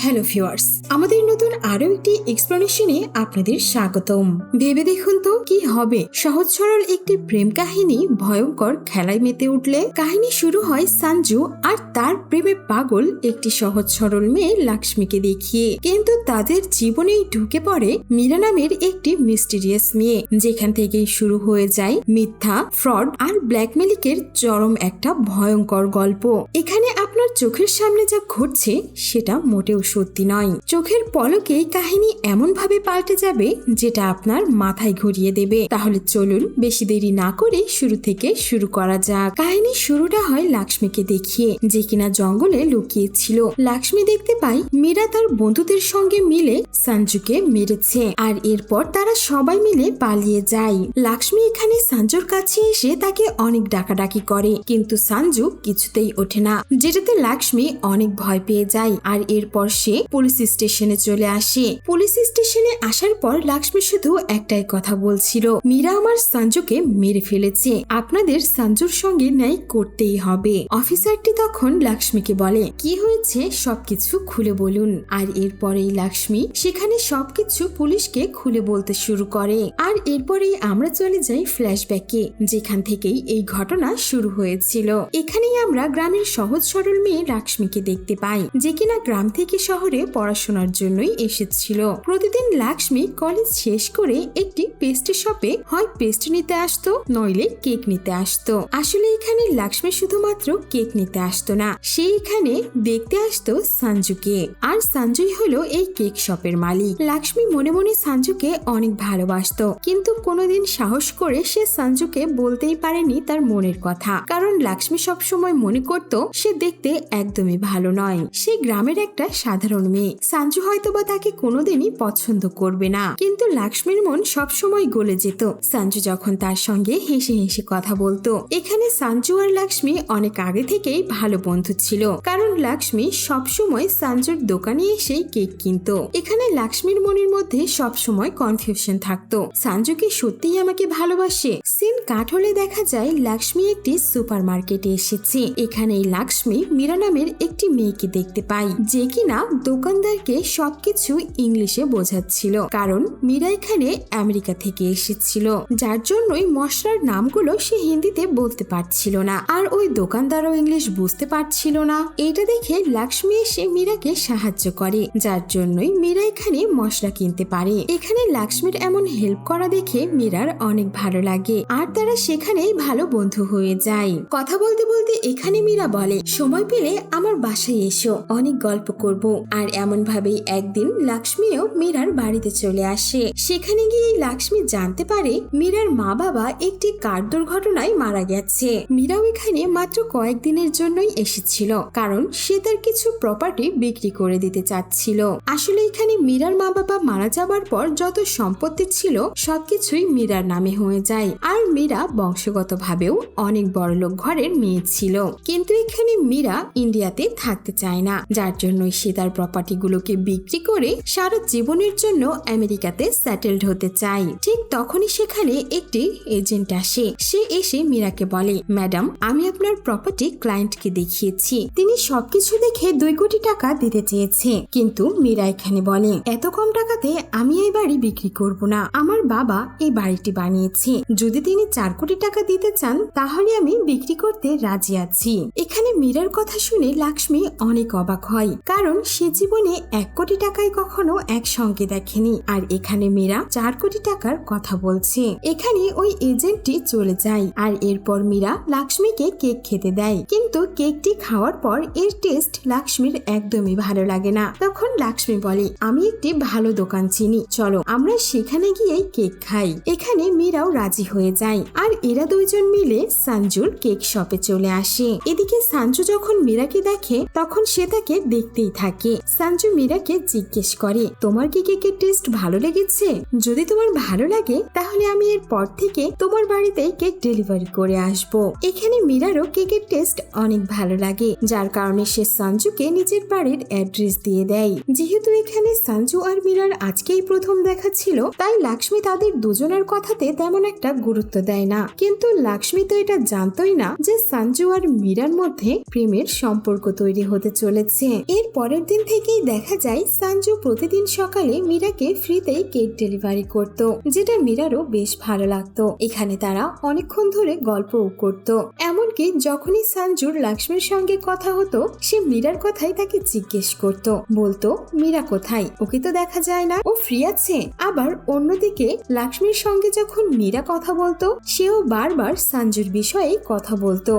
Hello viewers, আমাদের নতুন আরো একটি এক্সপ্লেনেশনে আপনাদের স্বাগতম। ভেবে দেখুন তো কি হবে সহজ সরল একটি প্রেম কাহিনী ভয়ঙ্কর খেলায় মেতে উঠলে। কাহিনী শুরু হয় সঞ্জু আর তার প্রেমে পাগল একটি সহজ সরল মেয়ে লক্ষ্মীকে দেখিয়ে, কিন্তু তাদের জীবনেই ঢুকে পড়ে মীরা নামের একটি মিস্টিরিয়াস মেয়ে, যেখান থেকেই শুরু হয়ে যায় মিথ্যা, ফ্রড আর ব্ল্যাকমেলিকের চরম একটা ভয়ঙ্কর গল্প। এখানে আপনার চোখের সামনে যা ঘটছে সেটা মোটেও সত্যি নয়। চোখের পলকেই কাহিনী এমন ভাবে পাল্টে যাবে যেটা আপনার মাথায় ঘুরিয়ে দেবে। তাহলে চলুন বেশি দেরি না করে শুরু থেকে শুরু করা যাক। কাহিনী শুরুটা হয় লক্ষ্মীকে দেখিয়ে, যে কিনা জঙ্গলে লুকিয়ে ছিল। লক্ষ্মী দেখতে পায় মীরা তার বন্ধুদের সঙ্গে মিলে সঞ্জুকে মেরেছে, আর এরপর তারা সবাই মিলে পালিয়ে যায়। লক্ষ্মী এখানে সঞ্জুর কাছে এসে তাকে অনেক ডাকাডাকি করে, কিন্তু সঞ্জু কিছুতেই ওঠে না, যেটাতে লক্ষ্মী অনেক ভয় পেয়ে যায়। আর এরপর সে পুলিশ স্টেশনে চলে আসে। পুলিশ স্টেশনে আসার পর লক্ষ্মী শুধু একটাই কথা বলছিল, মীরা আমার সঞ্জুকে মেরে ফেলেছে, আপনাদের সঞ্জুর সঙ্গে ন্যায় করতেই হবে। অফিসারটি তখন লক্ষ্মীকে বলে, কি হয়েছে সবকিছু খুলে বলুন। আর এরপরেই লক্ষ্মী সেখানে সবকিছু পুলিশকে খুলে বলতে শুরু করে। আর এরপরেই আমরা চলে যাই ফ্ল্যাশব্যাকে, যেখান থেকেই এই ঘটনা শুরু হয়েছিল। এখানেই আমরা গ্রামের সহজ সরল মেয়ে লক্ষ্মীকে দেখতে পাই, যে কিনা গ্রাম থেকে শহরে পড়াশোনার জন্যই এসেছিল। প্রতিদিন লক্ষ্মী কলেজ শেষ করে একটি পেস্ট্রি শপে হয় পেস্ট্রি নিতে আসতো, নইলে কেক নিতে আসতো। আসলে এখানে লক্ষ্মী শুধুমাত্র কেক নিতে আসতো না, সে এখানে দেখতে আসতো সঞ্জুকে। আর সঞ্জুই হলো এই কেক শপের মালিক। লক্ষ্মী মনে মনে সঞ্জুকে অনেক ভালোবাসতো, কিন্তু কোনোদিন সাহস করে সে সঞ্জুকে বলতেই পারেনি তার মনের কথা, কারণ লক্ষ্মী সবসময় মনে করত সে দেখতে একদমই ভালো নয়। সে গ্রামের একটা সাধারণ মেয়ে, সঞ্জু হয়তোবা তাকে কোনোদিনই পছন্দ করবে না। কিন্তু লক্ষ্মীর মন সবসময় গলে যেত সঞ্জু যখন তার সঙ্গে হেসে হেসে কথা বলতো। এখানে সঞ্জু আর লক্ষ্মী অনেক আগে থেকেই ভালো বন্ধু ছিল, কারণ লক্ষ্মী সবসময় সঞ্জুর দোকানে এসে কেক কিনতো। এখানে লক্ষ্মীর মনের মধ্যে সবসময় কনফিউশন থাকতো, সঞ্জু কি সত্যিই আমাকে ভালোবাসে। সিন কাট হলে দেখা যায় লক্ষ্মী একটি সুপার মার্কেটে এসেছে। এখানেই লক্ষ্মী মীরা নামের একটি মেয়েকে দেখতে পায়, যে কিনা দোকানদারকে সবকিছু ইংলিশে বোঝাচ্ছিল, কারণ মীরা এখানে আমেরিকা থেকে এসেছিল, যার জন্যই মশলার নামগুলো সে হিন্দিতে বলতে পারছিল না, আর ওই দোকানদারও ইংলিশ বুঝতে পারছিল না। এটা দেখে লক্ষ্মী এসে মীরাকে সাহায্য করে, যার জন্যই মীরা এখানে মশলা কিনতে পারে। এখানে লক্ষ্মীর এমন হেল্প করা দেখে মীরার অনেক ভালো লাগে, আর তারা সেখানেই ভালো বন্ধু হয়ে যায়। কথা বলতে বলতে এখানে মীরা বলে, সময় পেলে আমার বাসায় এসো, অনেক গল্প করব। আর এমন ভাবেই একদিন লক্ষ্মীও মীরার বাড়িতে চলে আসে। সেখানে গিয়ে লক্ষ্মী জানতে পারে মীরার মা বাবা একটি কার দুর্ঘটনায় মারা গেছে। মীরাও এখানে মাত্র কয়েকদিনের জন্যই এসেছিল, কারণ সে তার কিছু প্রপার্টি বিক্রি করে দিতে চাচ্ছিল। আসলে এখানে মীরার মা বাবা মারা যাবার পর যত সম্পত্তি ছিল সবকিছুই মীরার নামে হয়ে যায়। আর মীরা বংশগতভাবেও অনেক বড়লোক ঘরের মেয়ে ছিল, কিন্তু এখানে মীরা ইন্ডিয়াতে থাকতে চায় না, যার জন্য সে তার প্রপার্টি গুলোকে বিক্রি করে সারা জীবনের জন্য আমেরিকাতে সেটেলড হতে চায়। ঠিক তখনই সেখানে একটি এজেন্ট আসে। সে এসে মীরাকে বলে, ম্যাডাম, আমি আপনার প্রপার্টি ক্লায়েন্টকে দেখিয়েছি, তিনি সবকিছু দেখে 2 কোটি টাকা দিতে চেয়েছে। কিন্তু মীরা এখানে বলে, এত কম টাকাতে আমি এই বাড়ি বিক্রি করব না, আমার বাবা এই বাড়িটি বানিয়েছে, যদি তিনি 4 কোটি টাকা দিতে চান তাহলে আমি বিক্রি করতে রাজি আছি। এখানে মীরার কথা শুনে লক্ষ্মী অনেক অবাক হয়, কারণ সে জীবনে 1 কোটি টাকায় কখনো একসঙ্গে দেখেনি, আর এখানে মীরা 4 কোটি টাকার কথা বলছে। এখানে ওই এজেন্টটি চলে যায়, আর এরপর মীরা লক্ষ্মীকে কেক খেতে দেয়, কিন্তু কেকটি খাওয়ার পর এর টেস্ট লক্ষ্মীর একদমই ভালো লাগে না। তখন লক্ষ্মী বলে, আমি একটি ভালো দোকান চিনি, চলো আমরা সেখানে গিয়ে কেক খাই। এখানে মীরাও রাজি হয়ে যায়, আর এরা দুইজন মিলে সঞ্জুর কেক শপে চলে আসে। এদিকে সঞ্জু যখন মীরাকে দেখে তখন সে তাকে দেখতেই থাকে। সঞ্জু মীরাকে জিজ্ঞেস করে, তোমার কি কেকের টেস্ট ভালো লেগেছে? যদি তোমার ভালো লাগে তাহলে আমি এর পর থেকে তোমার বাড়িতে কেক ডেলিভারি করে আসবো। এখানে মীরারও কেকের টেস্ট অনেক ভালো লাগে, যার কারণে সে সঞ্জুকে নিজের বাড়ির অ্যাড্রেস দিয়ে দেয়। যেহেতু এখানে সঞ্জু আর মীরার আজকেই প্রথম দেখা ছিল, তাই লক্ষ্মী তাদের দুজনের কথাতে তেমন একটা গুরুত্ব দেয় না। কিন্তু লক্ষ্মী তো এটা জানতোই না যে সঞ্জু আর মীরার মধ্যে প্রেমের সম্পর্ক তৈরি হতে চলেছে। এর পরের দিন থেকেই দেখা যায় সঞ্জু প্রতিদিন সকালে মীরাকে ফ্রিতেই কেক ডেলিভারি করত, যেটা মীরারও বেশ ভালো লাগতো। এখানে তারা অনেকক্ষণ ধরে গল্পও করত। এমনকি যখনই সঞ্জুর লক্ষ্মীর সঙ্গে কথা হতো, সে মীরার কথাই তাকে জিজ্ঞেস করত, বলতো মীরা কোথায়, ওকে তো দেখা যায় না, ও ফ্রি আছে। আবার অন্যদিকে লক্ষ্মীর সঙ্গে যখন মীরা কথা বলতো, সেও বারবার সঞ্জুর বিষয়ে কথা বলতো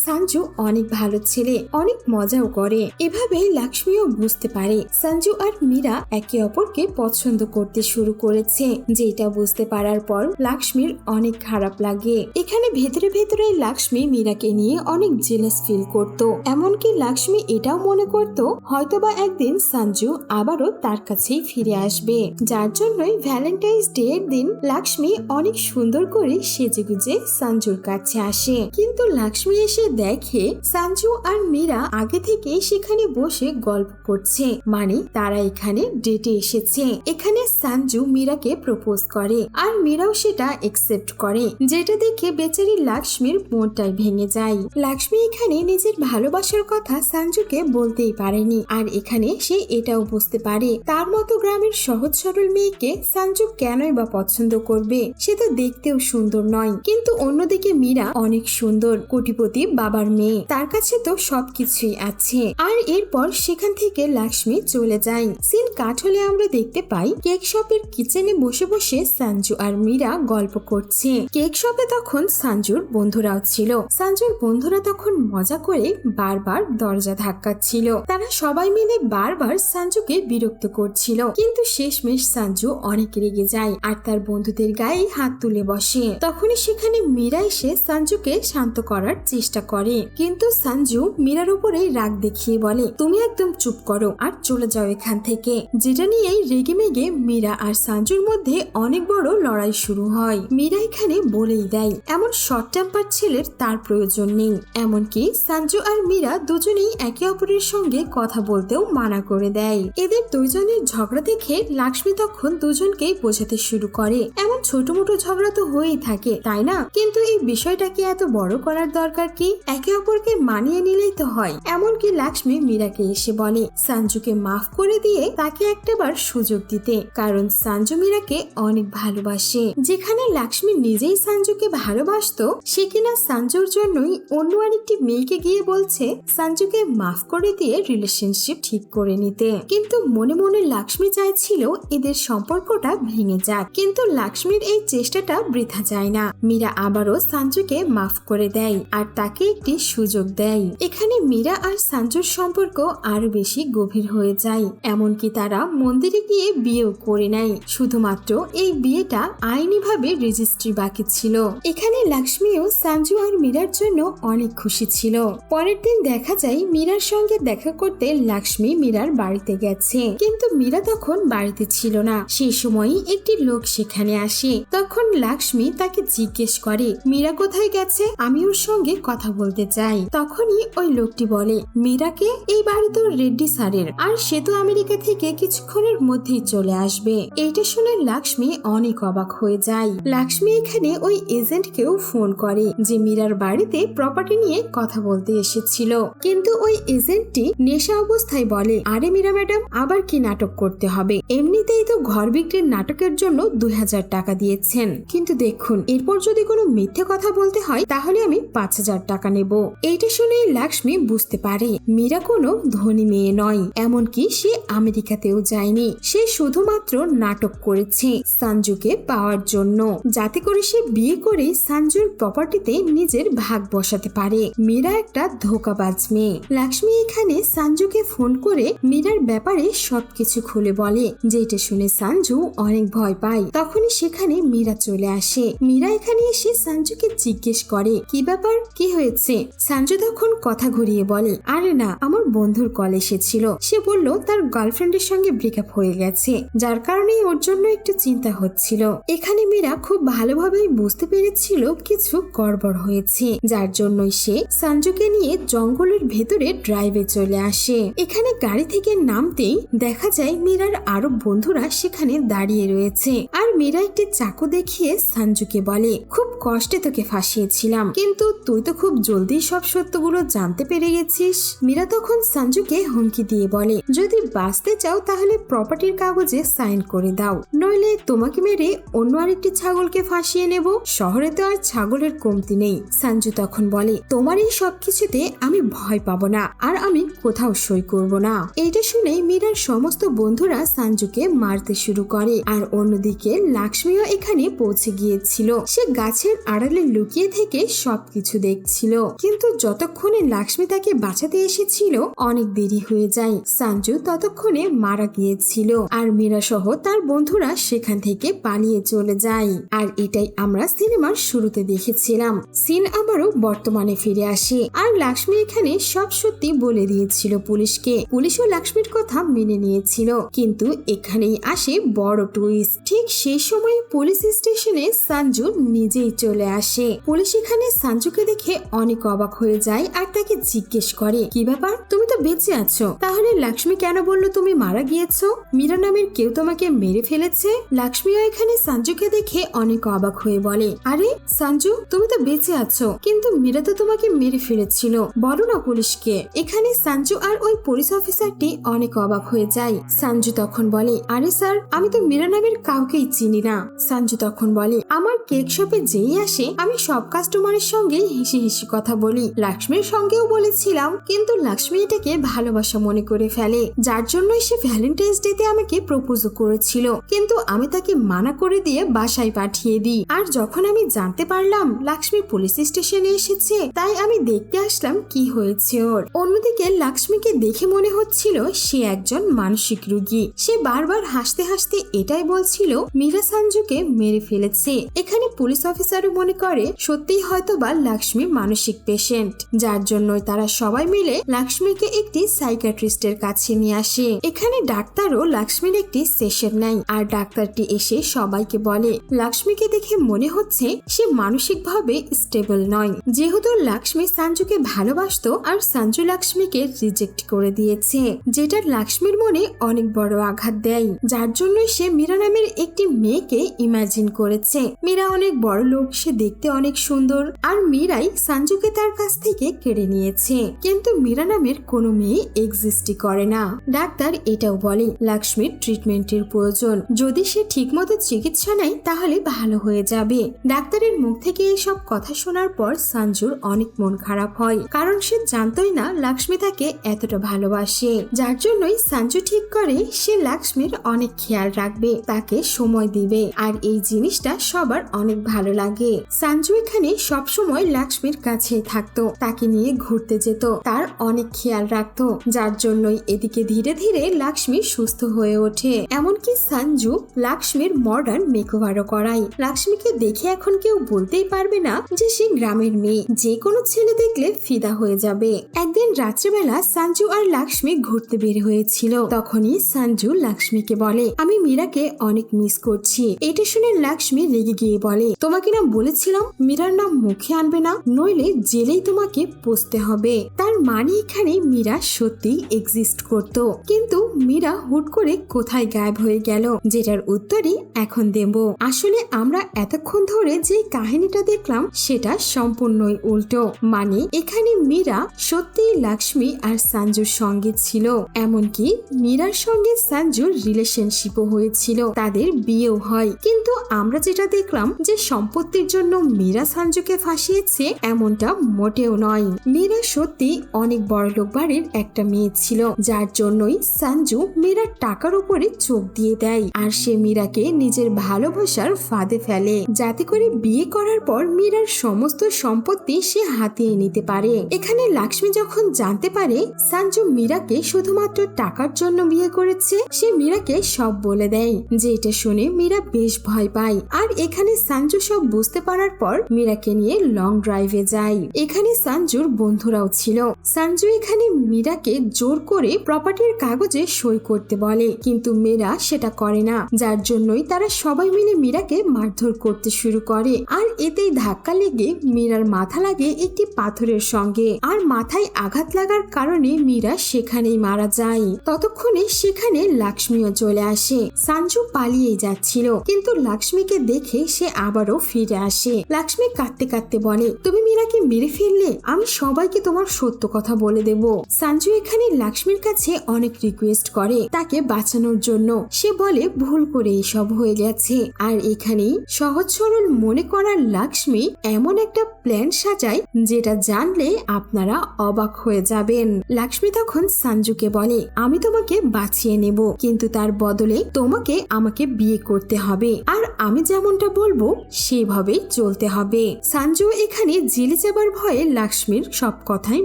সঞ্জু অনেক ভালো ছেলে, অনেক মজাও করে। এভাবেই লক্ষ্মীও বুঝতে পারে সঞ্জু আর মীরা একে অপরকে পছন্দ করতে শুরু করেছে। যেটা বুঝতে পারার পর লক্ষ্মীর অনেক খারাপ লাগে। এখানে ভেতরে ভেতরে লক্ষ্মী মীরাকে নিয়ে অনেক জেলাস ফিল করত। এমনকি লক্ষ্মী এটাও মনে করত হয়তোবা একদিন সঞ্জু আবারও তার কাছেই ফিরে আসবে, যার জন্যই ভ্যালেন্টাইন্স ডে এর দিন লক্ষ্মী অনেক সুন্দর করে সেজেগুজে সঞ্জুর কাছে আসে। কিন্তু লক্ষ্মী এসে দেখে সঞ্জু আর মীরা আগে থেকে সেখানে বসে গল্প করছে, মানে তারা এখানে ডেটে এসেছে। এখানে সঞ্জু মীরাকে প্রপোজ করে আর মীরাও সেটা একসেপ্ট করে, যেটা দেখে বেচারি লক্ষ্মীর মনটাই ভেঙে যায়। লক্ষ্মী এখানে নিজের ভালোবাসার কথা সঞ্জুকে বলতেই পারেনি, আর এখানে সে এটাও বুঝতে পারে তার মতো গ্রামের সহজ সরল মেয়েকে সঞ্জু কেনই বা পছন্দ করবে, সে তো দেখতেও সুন্দর নয়। কিন্তু অন্যদিকে মীরা অনেক সুন্দর, কোটিপতি বাবার মেয়ে, তার কাছে তো সবকিছুই আছে। আর এরপর সেখান থেকে লক্ষ্মী চলে যায়। সিন কাট হলে আমরা দেখতে পাই কেক শপের কিচেনে বসে বসে সঞ্জু আর মীরা গল্প করছে। কেক শপে তখন সঞ্জুর বন্ধুরাও ছিল। সঞ্জুর বন্ধুরা তখন মজা করে বারবার দরজা ধাক্কাচ্ছিল। তারা সবাই মিলে বারবার সঞ্জুকে বিরক্ত করছিল, কিন্তু শেষমেশ সঞ্জু অনেক রেগে যায় আর তার বন্ধুদের গায়ে হাত তুলে বসে। তখনই সেখানে মীরা এসে সঞ্জুকে শান্ত করার চেষ্টা করে, কিন্তু সঞ্জু মীরার উপরে রাগ দেখিয়ে বলে, তুমি একদম চুপ করো আর চলে যাও এখান থেকে। যেটা নিয়েই রেগে মেগে মীরা আর সঞ্জুর মধ্যে অনেক বড় লড়াই শুরু হয়। মীরা এখানে বলেই দেয় এমন শর্ট টেম্পার ছেলের তার প্রয়োজন নেই। এমনকি সঞ্জু আর মীরা দুজনেই একে অপরের সঙ্গে কথা বলতেও মানা করে দেয়। এদের দুজনের ঝগড়া দেখে লক্ষ্মী তখন দুজনকেই বোঝাতে শুরু করে, এমন ছোট মোটো ঝগড়া তো হয়েই থাকে, তাই না? কিন্তু এই বিষয়টাকে এত বড় করার দরকার কি? একে অপরকে মানিয়ে নিলেই তো হয়। এমনকি লক্ষ্মী মীরাকে এসে বলে সঞ্জুকে মাফ করে দিয়ে তাকে একটাবার সুযোগ দিতে, কারণ সঞ্জু মীরাকে অনেক ভালোবাসে। যেখানে লক্ষ্মী নিজেই সঞ্জুকে ভালোবাসতো, সে কিনা সঞ্জুর জন্যই অন্য আরেকটি মেয়েকে গিয়ে বলছে সঞ্জুকে মাফ করে দিয়ে রিলেশনশিপ ঠিক করে নিতে। কিন্তু মনে মনে লক্ষ্মী চাইছিল এদের সম্পর্কটা ভেঙে যাক, কিন্তু লক্ষ্মীর এই চেষ্টাটা বৃথা যায় না। মীরা আবারও সঞ্জুকে মাফ করে দেয় আর তাকে একটি সুযোগ দেয়। এখানে মীরা আর সঞ্জুর সম্পর্ক আরো বেশি গভীর হয়ে যায়। এমনকি তারা মন্দিরে গিয়ে বিয়েও করে নেয়, শুধুমাত্র এই বিয়েটা আইনিভাবে রেজিস্ট্রি বাকি ছিল। এখানে লক্ষ্মীও সঞ্জু আর মীরার জন্য অনেক খুশি ছিল। পরের দিন দেখা যায় মীরার সঙ্গে দেখা করতে লক্ষ্মী মীরার বাড়িতে গেছে, কিন্তু মীরা তখন বাড়িতে ছিল না। সেই সময়ই একটি লোক সেখানে আসে। তখন লক্ষ্মী তাকে জিজ্ঞেস করে মীরা কোথায় গেছে, আমি ওর সঙ্গে কথা বলতে চাই। তখনই ওই লোকটি বলে মীরাকে এই বাড়ি তো রেড্ডি স্যারের, আর সে তো আমেরিকা থেকে কিছুক্ষণের মধ্যেই চলে আসবে। এইটা শুনে লক্ষ্মী অনেক অবাক হয়ে যায়। লক্ষ্মী এখানে ওই এজেন্টকেও ফোন করে যে মীরার বাড়িতে প্রপার্টি নিয়ে কথা বলতে এসেছিল, কিন্তু ওই এজেন্টটি নেশা অবস্থায় বলে আরে মীরা ম্যাডাম, আবার কি নাটক করতে হবে, এমনিতেই তো ঘর বিক্রির নাটকের জন্য 2000 টাকা দিয়েছেন, কিন্তু দেখুন এরপর যদি কোনো মিথ্যে কথা বলতে হয় তাহলে আমি 5000 টাকা নেব। এইটা শুনে লক্ষ্মী বুঝতে পারে মীরা কোনো ধনী মেয়ে নয়, এমনকি সে আমেরিকাতেও যায়নি। সে শুধুমাত্র নাটক করেছে সঞ্জুকে পাওয়ার জন্য, যাতে করে সে বিয়ে করে সঞ্জুর প্রপার্টিতে নিজের ভাগ বসাতে পারে। মীরা একটা ধোঁকাবাজ মেয়ে। লক্ষ্মী এখানে সঞ্জুকে ফোন করে মীরার ব্যাপারে সবকিছু খুলে বলে, যেটা শুনে সঞ্জু অনেক ভয় পায়। তখনই সেখানে মীরা চলে আসে। মীরা এখানে এসে সঞ্জুকে জিজ্ঞেস করে কি ব্যাপার, কি হয়েছে? সঞ্জু তখন কথা ঘুরিয়ে বলে আরে না, আমার বন্ধুর কল এসেছিল, সে বলল তার গার্লফ্রেন্ডের সঙ্গে ব্রেকআপ হয়ে গেছে, যার কারণে ওর জন্য একটু চিন্তা হচ্ছিল। এখানে মীরা খুব ভালোভাবেই বুঝতে পেরেছিল কিছু গড়বড় হয়েছে, যার জন্যই সে সঞ্জুকে নিয়ে জঙ্গলের ভেতরে ড্রাইভে চলে আসে। এখানে গাড়ি থেকে থেকে নামতেই দেখা যায় মীরার আরো বন্ধুরা সেখানে দাঁড়িয়ে রয়েছে। আর মীরা একটি চাকু দেখিয়ে সঞ্জুকে বলে, খুব কষ্টে তোকে ফাঁসিয়েছিলাম, কিন্তু তুই তো খুব জলদি সব সত্যগুলো জানতে পেরে গেছিস। মীরা তখন সঞ্জুকে হুমকি দিয়ে বলে, যদি বাঁচতে চাও তাহলে প্রপার্টির কাগজে সাইন করে দাও, নইলে তোমাকে মেরে অন্য আরেকটি ছাগলকে ফাঁসিয়ে নেব। শহরে তো আর ছাগলের কমতি নেই। সঞ্জু তখন বলে, তোমার এই সবকিছুতে আমি ভয় পাবো না, আর আমি কোথাও সই করব না। এইটা শুনে মীরার সমস্ত বন্ধুরা সঞ্জুকে মারতে শুরু করে। আর অন্যদিকে লক্ষ্মীও এখানে পৌঁছে গিয়েছিল। সে গাছের আড়ালে লুকিয়ে থেকে সবকিছু দেখছিল, কিন্তু যতক্ষণে লক্ষ্মী তাকে বাঁচাতে এসেছিল অনেক দেরি হয়ে যায়। সঞ্জু ততক্ষণে মারা গিয়েছিল, আর মীরা সহ তার বন্ধুরা সেখান থেকে পালিয়ে চলে যায়। আর এটাই আমরা সিনেমার শুরুতে দেখেছিলাম। সিন আবারও বর্তমানে ফিরে আসে, আর লক্ষ্মী এখানে সব সত্যি বলে দিয়েছিল পুলিশকে। পুলিশও লক্ষ্মীর কথা মেনে নিয়েছিল, কিন্তু এখানেই আসে বড় টুইস্ট। ঠিক সেই সময় পুলিশ স্টেশনে সঞ্জু নিজেই চলে আসে। পুলিশ এখানে সঞ্জুকে দেখে অনেক অবাক হয়ে যায়, আর তাকে জিজ্ঞেস করে, কি ব্যাপার, তুমি তো বেঁচে আছো, তাহলে লক্ষ্মী কেন বললো তুমি মারা গিয়েছো? মীরা নামের কেউ তোমাকে মেরে ফেলেছে? লক্ষ্মীও এখানে সঞ্জুকে দেখে অনেক অবাক হয়ে বলে, আরে সঞ্জু, তুমি তো বেঁচে আছো, কিন্তু মীরা তো তোমাকে মেরে ফেলেছিল, বলো না পুলিশকে। এখানে সঞ্জু আর ওই পুলিশ অফিসারটি অনেক অবাক হয়ে যায়। সঞ্জু তখন বলে, আরে স্যার, আমি তো মীরা নামের কাউকেই চিনি না। সঞ্জু তখন বলে, আমার কেক শপে যেই আসে আমি সব কাস্টমারের সঙ্গে হেসে হেসে কথা বলি। লক্ষ্মীর সঙ্গেও বলেছিলাম, কিন্তু লক্ষ্মী এটাকে ভালোবাসা মনে করে ফেলে, যার জন্য সে ভ্যালেন্টাইন্স ডে তে আমাকে প্রপোজ করেছিল, কিন্তু আমি তাকে মানা করে দিয়ে বাসায় পাঠিয়ে দিই। আর যখন আমি জানতে পারলাম লক্ষ্মী পুলিশ স্টেশনে এসেছে, তাই আমি দেখতে আসলাম কি হয়েছে ওর। অন্যদিকে লক্ষ্মীকে দেখে মনে হচ্ছিল সে একজন মানসিক রোগী। সে বারবার হাসতে হাসতে এটাই বলছিল মীরা সঞ্জুকে মেরে ফেলেছে। এখানে পুলিশ অফিসারও মনে করে সত্যিই হয়তোবা লক্ষ্মী মানসিক পেশেন্ট, যার জন্যই তারা সবাই মিলে লক্ষ্মীকে একটি সাইকিয়াট্রিস্টের কাছে নিয়ে আসে। এখানে ডাক্তারও লক্ষ্মীর একটি সেশন নেয়, আর ডাক্তারটি এসে সবাইকে বলে লক্ষ্মীকে দেখে মনে হচ্ছে সে মানসিকভাবে স্টেবল নয়। যেহেতু লক্ষ্মী সঞ্জুকে ভালোবাসতো, আর সঞ্জু লক্ষ্মীকে রিজেক্ট করে দিয়েছে, যেটা লক্ষ্মীর মনে অনেক বড় আঘাত দেয়, যার জন্য সে মীরা নামের একটি মেয়েকে ইমাজিন করেছে। মীরা অনেক বড় লোক, সে দেখতে অনেক সুন্দর, আর মীরাই সঞ্জুকে তার কাছ থেকে কেড়ে নিয়েছে। কিন্তু মীরা নামের কোনো মেয়ে এক্সিস্টই করে না। ডাক্তার এটাও বলে লক্ষ্মীর ট্রিটমেন্টের প্রয়োজন, যদি সে ঠিকমতো চিকিৎসা নেয় তাহলে ভালো হয়ে যাবে। ডাক্তারের মুখ থেকে এইসব কথা শোনার পর সঞ্জুর অনেক মন খারাপ হয়, কারণ সে জানতোই না লক্ষ্মী তাকে এতটা ভালোবাসে। যার জন্যই সঞ্জু ঠিক করে সে লক্ষ্মীর অনেক খেয়াল রাখবে, তাকে সময় দিবে, আর এই জিনিসটা সবার অনেক ভালো লাগে। সঞ্জু এখানে সবসময় লক্ষ্মীর কাছেই থাকতো, তাকে নিয়ে ঘুরতে যেত, তার অনেক খেয়াল রাখতো, যার জন্যই এদিকে ধীরে ধীরে লক্ষ্মী সুস্থ হয়ে ওঠে। এমনকি সঞ্জু লক্ষ্মীর মডার্ন মেকওভারও করায়। লক্ষ্মীকে দেখে এখন কেউ বলতেই পারবে না যে সে গ্রামের মেয়ে, যে কোনো ছেলে দেখলে ফিদা হয়ে যাবে। একদিন রাত্রিবেলা সঞ্জু আর লক্ষ্মী ঘুরতে বের হয়েছিল, তখনই সঞ্জু লক্ষ্মীকে বলে, আমি মীরাকে অনেক মিস করছি। এটা শুনে লক্ষ্মী রেগে গিয়ে বলে, তোমাকে না বলেছিলাম মীরার নাম মুখে আনবে না, নইলে জেলেই তোমাকে পচতে হবে। তার মানে এখানে মীরা সত্যি এক্সিস্ট করত, কিন্তু মীরা হুট করে কোথায় গায়েব হয়ে গেল, যেটার উত্তরই এখন দেব। আসলে আমরা এতক্ষণ ধরে যে কাহিনীটা দেখলাম সেটা সম্পূর্ণই উল্টো। মানে এখানে মীরা সত্যি লক্ষ্মী আর সঞ্জুর সঙ্গে ছিল, এমনকি মীরার সঙ্গে সঞ্জুর রিলেশনশিপও হয়েছিল, তাদের বিয়েও হয়। কিন্তু আমরা যেটা দেখলাম যে সম্পত্তির জন্য মীরা সঞ্জুকে ফাঁসিয়েছে, এমনটা মোটেও নয়। মীরা সত্যি অনেক বড়লোক বাড়ির একটা মেয়ে ছিল, যার জন্যই সঞ্জু মীরার টাকার উপরে চোখ দিয়ে দেয়, আর সে মীরাকে নিজের ভালোবাসার ফাঁদে ফেলে, যাতে করে বিয়ে করার পর মীরার সমস্ত সম্পত্তি সে হাতিয়ে নিতে পারে। এখানে লক্ষ্মী যখন জানতে পারে সঞ্জু মীরাকে শুধুমাত্র টাকার জন্য বিয়ে করেছে, সে মীরাকে সব বলে দেয়, যেটা শুনে মীরা বেশ ভয় পায়। আর এখানে সঞ্জু সব বুঝতে পারার পর মীরাকে নিয়ে লং ড্রাইভে যায়। এখানে সঞ্জুর বন্ধুরাও ছিল। সঞ্জু এখানে মীরাকে জোর করে প্রপার্টির কাগজে সই করতে বলে, কিন্তু মীরা সেটা করে না, যার জন্যই তারা সবাই মিলে মীরাকে মারধর করতে শুরু করে। আর এতেই ধাক্কা লেগে মীরার মাথা লাগে একটি পাথরের সঙ্গে, আর মাথায় আঘাত লাগার কারণে মীরা সেখানেই মারা যায়। ততক্ষণে সেখানে লক্ষ্মীও চলে আসে। সঞ্জু পালিয়ে যাচ্ছিল, কিন্তু লক্ষ্মীকে দেখে সে আবারও ফিরে আসে। লক্ষ্মী কাঁদতে কাঁদতে বলে, তুমি মীরাকে মেরে ফেললে, আমি সবাইকে তোমার সত্য কথা বলে দেব। সঞ্জু এখানে লক্ষ্মীর কাছে অনেক রিকোয়েস্ট করে তাকে বাঁচানোর জন্য। সে বলে ভুল করে এসব হয়ে গেছে। আর এখানেই সহজ সরল মনে করার লক্ষ্মী এমন একটা প্ল্যান সাজায় যেটা জানলে আপনারা অবাক হয়ে যাবেন। লক্ষ্মী তখন সঞ্জুকে বলে, আমি তোমাকে বাঁচিয়ে নেব, কিন্তু তার বদলে তোমাকে আমাকে বিয়ে করতে হবে, আর আমি যেমনটা বলবো সেভাবেই চলতে হবে। সঞ্জু এখানে জেলে যাবার ভয়ে লক্ষ্মীর সব কথাই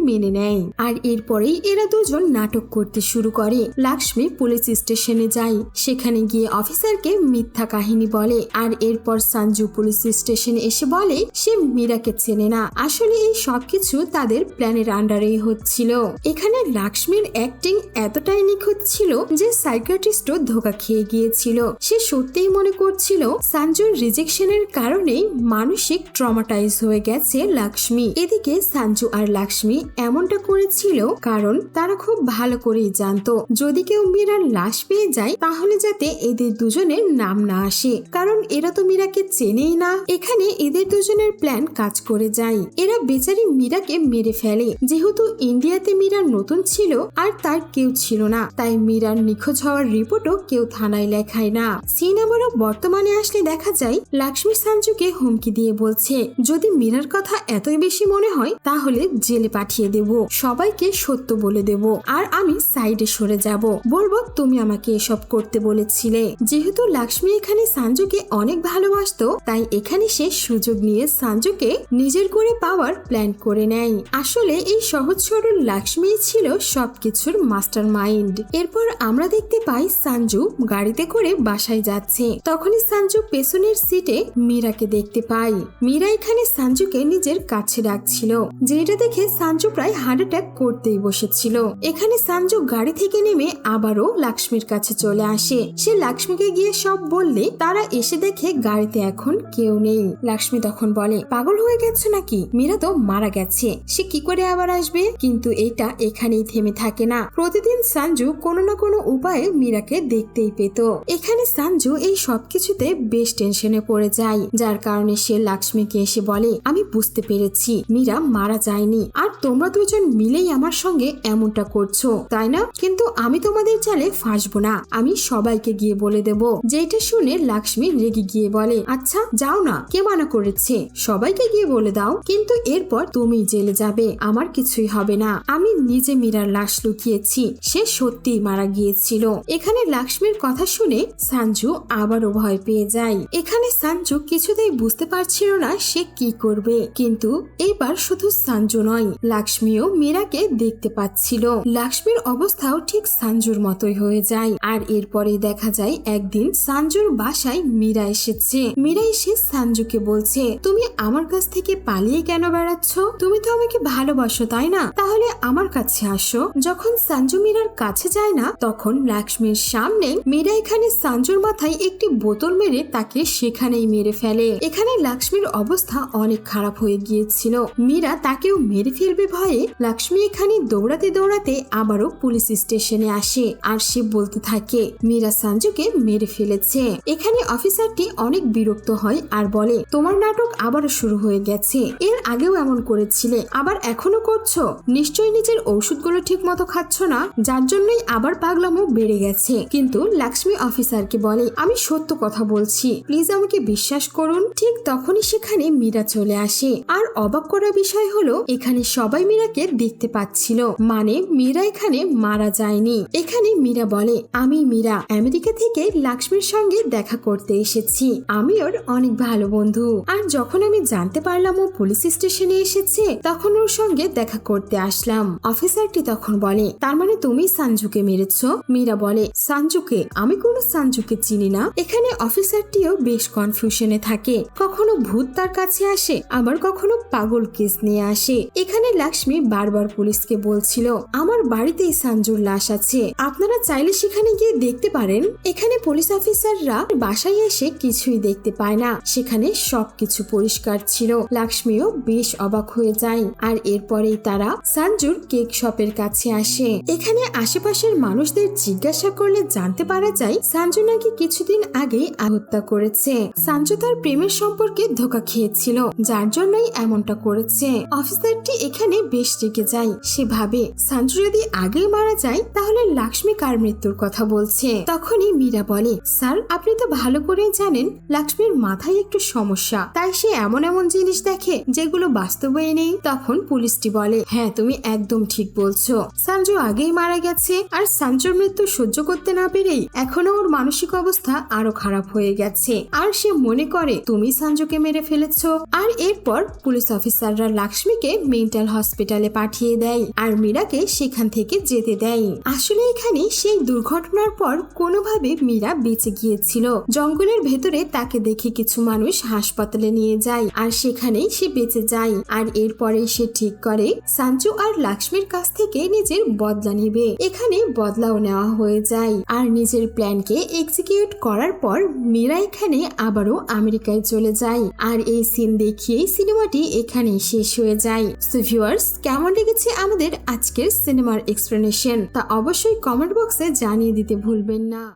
মেনে নেয়। আর এরপরেই এরা দুজন নাটক করতে শুরু করে। লক্ষ্মী পুলিশ স্টেশনে যায়, সেখানে গিয়ে অফিসারকে মিথ্যা কাহিনী বলে। আর এরপর সঞ্জু পুলিশ স্টেশনে এসে বলে সে মীরাকে চেনে না, আসলে এই সবকিছু তাদের প্ল্যানের আন্ডারেই হচ্ছিল। এখানে লক্ষ্মীর অ্যাক্টিং এতটাই নিখুঁত ছিল যে সাইকিয়াট্রিস্টও ধোঁকা খেয়ে গিয়েছিল। সে সত্যিই মনে করছিল সঞ্জুর রিজেকশনের কারণেই মানসিক ট্রমাটাইজ হয়ে গেছে লক্ষ্মী। এদিকে সঞ্জু আর লক্ষ্মী এমনটা করেছিল কারণ তারা খুব ভালো করেই জানতো যদি কেউ মীরার লাশ পেয়ে যায় তাহলে যাতে এদের দুজনের নাম না আসে, কারণ এরা তো মীরাকে চেনেই না। এখানে এদের দুজনের প্ল্যান কাজ করে যায়। এরা বেচারি মীরাকে মেরে ফেলে। যেহেতু ইন্ডিয়াতে মীরা নতুন ছিল আর তার কেউ ছিল না, তাই মীরার নিখোঁজ হওয়ার রিপোর্টও কেউ থানায় লেখায় না। সিনেমারও বর্তমানে আসলে দেখা যায় লক্ষ্মী সঞ্জুকে হুমকি দিয়ে বলছে, যদি মীরার কথা এতই বেশি মনে হয় তাহলে জেলে পাঠিয়ে দেব, সবাইকে সত্য বলে দেব, আর আমি সাইডে সরে যাব, বলবো তুমি আমাকে এসব করতে বলেছিলে। যেহেতু লক্ষ্মী এখানে সঞ্জুকে অনেক ভালোবাসতো, তাই এখানে সে সুযোগ নিয়ে সঞ্জুকে নিজের করে পাওয়ার প্ল্যান করে নেয়। আসলে এই সহজ সরল লক্ষ্মী ছিল সবকিছুর মাস্টার মাইন্ড। এরপর আমরা দেখতে পাই সঞ্জু গাড়িতে করে বাসায় যাচ্ছে। তখনই সঞ্জু পেছনের সিটে মীরাকে দেখতে পাই। মীরা এখানে সঞ্জুকে নিজের কাছে ডাকছিল, যেটা দেখে সঞ্জু প্রায় হার্ট অ্যাটাক করতেই বসেছিল। এখানে সঞ্জু গাড়ি থেকে নেমে আবারও লক্ষ্মীর কাছে চলে আসে। সে লক্ষ্মীকে গিয়ে সব বললে তারা এসে দেখে গাড়িতে এখন কেউ নেই। লক্ষ্মী তখন বলে, পাগল হয়ে গেছে নাকি, মীরা তো মারা গেছে, সে কি করে আবার আসবে? কিন্তু এটা এখানেই থেমে থাকে না। প্রতিদিন সঞ্জু কোনো না কোনো উপায়ে মীরাকে দেখতেই পেত। এখানে সঞ্জু এই সবকিছুতে বেশ টেনশনে পড়ে যায়, যার কারণে সে লক্ষ্মীকে এসে বলে, আমি বুঝতে পেরেছি মীরা মারা যায়নি, আর তোমরা দুজন মিলেই আমার সঙ্গে এমনটা করছো, তাই না? কিন্তু আমি তোমাদের চালে ফাঁসবো না, আমি সবাইকে গিয়ে বলে দেব। যেটা শুনে লক্ষ্মী রেগে গিয়ে বলে, আচ্ছা যাও না, কে মানা করেছে, সবাইকে গিয়ে বলে দাও, কিন্তু এরপর তুমি জেলে যাবে, আমার কিছুই হবে না। আমি নিজে মীরার লাশ লুকিয়েছি, সে সত্যিই মারা গিয়েছিল। এখানে লক্ষ্মীর কথা শুনে সঞ্জু আবারও ভয় পেয়ে যায়। এখানে সঞ্জু কিছুতেই বুঝতে পারছিল না সে কি করবে, কিন্তু এবার শুধু সঞ্জু নয়, লক্ষ্মীও মীরাকে দেখতে পাচ্ছিল। লক্ষ্মীর অবস্থাও ঠিক সঞ্জুর মতোই হয়ে যায়। আর এরপরে দেখা যায় একদিন সঞ্জুর বাসায় মীরা এসেছে। মীরা এসে সঞ্জুকে বলছে, তুমি আমার কাছ থেকে পালিয়ে কেন বেড়াচ্ছ? তুমি তো আমাকে ভালোবাসো তাই না? তাহলে আমার কাছে আসো। যখন সঞ্জু মীরার কাছে যায় না, তখন লক্ষ্মীর সামনে মীরা এখানে সঞ্জুর মাথায় একটি বোতল মেরে তাকে সেখানেই মেরে ফেলে। এখানে লক্ষ্মীর অবস্থা অনেক খারাপ হয়ে গিয়েছিল। মীরা তাকেও মেরে ফেলবে ভয়ে লক্ষ্মী এখানে দৌড়াতে দৌড়াতে আবারও পুলিশ স্টেশনে আসে। আর সে বলতে থাকে মীরা সঞ্জুকে মেরে ফেলেছে। এখানে অফিসারটি অনেক বিরক্ত হয় আর বলে, তোমার নাটক আবারও শুরু হয়ে গেছে, এর আগেও এমন করেছিলে, আবার এখনো করছো, নিশ্চয়ই নিজের ওষুধগুলো ঠিক মতো খাচ্ছ না, যার জন্যই আবার পাগলামো বেড়ে গেছে। কিন্তু লক্ষ্মী অফিসারকে বলে, আমি সত্য কথা বলছি, প্লিজ আমাকে বিশ্বাস করুন। ঠিক তখনই সেখানে মীরা চলে আসে। আর অবাক করা বিষয় হলো এখানে সবাই মীরাকে দেখতে পাচ্ছিল, মানে মীরা এখানে মারা যায়নি। এখানে মীরা বলে, আমি মীরা আমেরিকা থেকে লক্ষ্মীর সঙ্গে দেখা করতে এসেছি, আমি ওর অনেক ভালো বন্ধু। আর যখন আমি জানতে পারলাম ও পুলিশ স্টেশনে এসেছে, তখন ওর সঙ্গে দেখা করতে আসলাম। অফিসারটি তখন বলে, তার মানে তুমি সঞ্জুকে মেরেছো? মীরা বলে, সঞ্জুকে? আমি কোনো সঞ্জুকে চিনি না। এখানে অফিসারটিও বেশ কনফিউশনে থাকে, কখনো ভূত তার কাছে আসে, আবার কখনো পাগল কেস নিয়ে আসে। এখানে লক্ষ্মী বারবার পুলিশকে বলছিল, আমার বাড়িতেই সঞ্জুর লাশ আছে, আপনারা চাইলে সেখানে গিয়ে দেখতে পারেন। এখানে পুলিশ অফিসাররা বাসায় এসে কিছুই দেখতে পায় না, সেখানে সবকিছু পরিষ্কার ছিল। লক্ষ্মীও বেশ অবাক হয়ে যায়। আর এরপরেই তারা সঞ্জুর কেক শপের কাছে আসে। আসে। এখানে আশেপাশের মানুষদের জিজ্ঞাসা করলে জানতে পারা যায় সঞ্জু নাকি কিছুদিন আগেই আত্মহত্যা করেছে। সঞ্জু তার প্রেমের সম্পর্কে ধোঁকা খেয়েছিল, যার জন্যই এমনটা করেছে। অফিসারটি এখানে বেশ রেগে যায়। সে ভাবে সঞ্জু যদি আগেই মারা যায় তাহলে লক্ষ্মী কার মৃত্যুর কথা বলছে। তখনই মীরা বলে, স্যার আপনি তো ভালো করেই জানেন লক্ষ্মীর মাথায় একটু সমস্যা, তাই সে এমন এমন জিনিস দেখে যেগুলো বাস্তবে নেই। তখন পুলিশটি বলে, হ্যাঁ তুমি একদম ঠিক বলছো, সঞ্জু আগেই মারা গেছে। আর সঞ্জুর মৃত্যু সহ্য করতে না পেরেই এখনো ওর মানসিক অবস্থা আরো খারাপ হয়ে গেছে, আর সে মনে করে তুমি সঞ্জুকে মেরে ফেলেছো। আর এরপর পুলিশ অফিসাররা লক্ষ্মীকে মেন্টাল হসপিটালে পাঠিয়ে দেয় আর মীরাকে সেখান থেকে যেতে দেয়। আসলে এখানে সেই দুর্ঘটনার পর কোনোভাবে মীরা বেঁচে গিয়েছিল। জঙ্গলের ভেতরে তাকে দেখে কিছু মানুষ হাসপাতালে নিয়ে যায় আর সেখানেই সে বেঁচে যায়। আর এরপরে সে ঠিক করে সঞ্জু আর লক্ষ্মীর কাছ থেকে নিজের বদলা নেবে। এখানে বদলাও নেওয়া হয়ে যায়। আর নিজের প্ল্যানকে এক্সিকিউট করার পর মীরা এখানে আবারও আমেরিকায় চলে যায়। আর এই সিন দেখিয়েই সিনেমাটি এখানে শেষ হয়ে যায়। সো ভিউয়ার্স, কেমন লেগেছে আমাদের আজকের সিনেমার এক্সপ্লেনেশন তা অবশ্যই কমেন্ট বক্সে জানিয়ে দিতে ভুলবেন না।